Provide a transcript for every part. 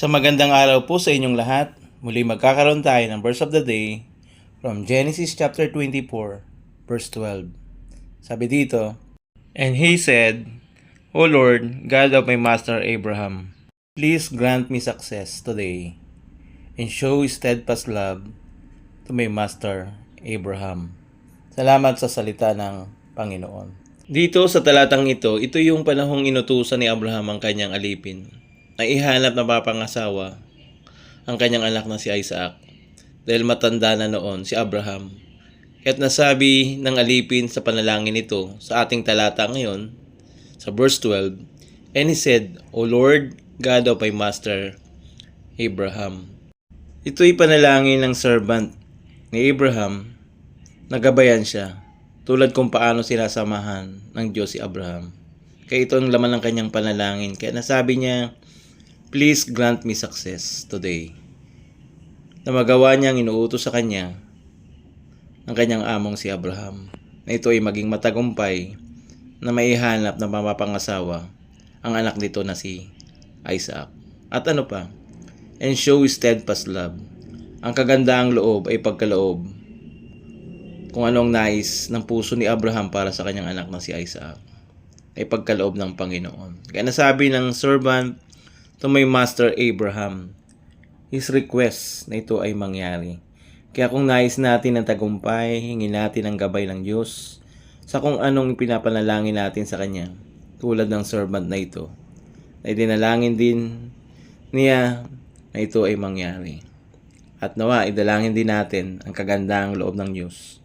Sa magandang araw po sa inyong lahat. Muli magkakaroon tayo ng verse of the day from Genesis chapter 24, verse 12. Sabi dito, "And he said, O Lord, God of my master Abraham, please grant me success today and show steadfast love to my master Abraham." Salamat sa salita ng Panginoon. Dito sa talatang ito yung panahong inutusan ni Abraham ang kanyang alipin na ihanap na mapangasawa ang kanyang anak na si Isaac dahil matanda na noon si Abraham. Kaya't nasabi ng alipin sa panalangin ito sa ating talata ngayon sa verse 12, "And he said, O Lord, God of my master Abraham." Ito'y panalangin ng servant ni Abraham. Nagabayan siya tulad kung paano sinasamahan ng Diyos si Abraham. Kaya ito ang laman ng kanyang panalangin. Kaya nasabi niya, "Please grant me success today." Na magawa niyang inuutos sa kanya ang kanyang among si Abraham na ito ay maging matagumpay na maihanap na mapapangasawa ang anak nito na si Isaac. At ano pa? And show steadfast love. Ang kagandaang loob ay pagkaloob kung anong nais ng puso ni Abraham para sa kanyang anak na si Isaac ay pagkaloob ng Panginoon. Kaya nasabi ng servant to my master Abraham, his request na ito ay mangyari. Kaya kung nais natin ng tagumpay, hingin natin ang gabay ng Diyos sa kung anong pinapanalangin natin sa Kanya. Tulad ng servant na ito, ay dinalangin din niya na ito ay mangyari. At nawa, idalangin din natin ang kagandaang loob ng Diyos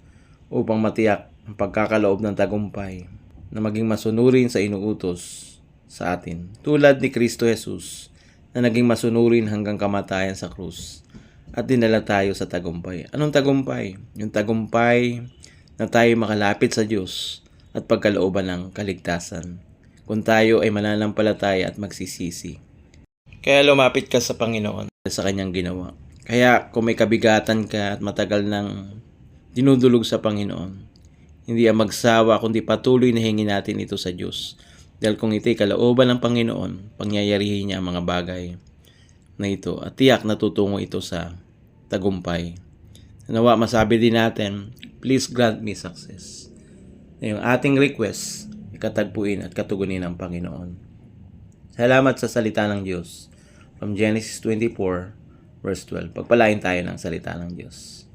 upang matiyak ang pagkakaloob ng tagumpay na maging masunurin sa inuutos sa atin. Tulad ni Kristo Jesus na naging masunurin hanggang kamatayan sa krus at dinala tayo sa tagumpay. Anong tagumpay? Yung tagumpay na tayo makalapit sa Diyos at pagkalooban ng kaligtasan kung tayo ay mananampalataya at magsisisi. Kaya lumapit ka sa Panginoon sa kanyang ginawa. Kaya kung may kabigatan ka at matagal nang dinudulog sa Panginoon, hindi ang magsawa kundi patuloy na hingin natin ito sa Diyos. Dahil kung ito'y kalooban ng Panginoon, pangyayarihin niya ang mga bagay na ito at tiyak natutungo ito sa tagumpay. Nawa masabi din natin, please grant me success. Na yung ating request, ikatagpuin at katugunin ng Panginoon. Salamat sa salita ng Diyos. From Genesis 24, verse 12. Pagpalain tayo ng salita ng Diyos.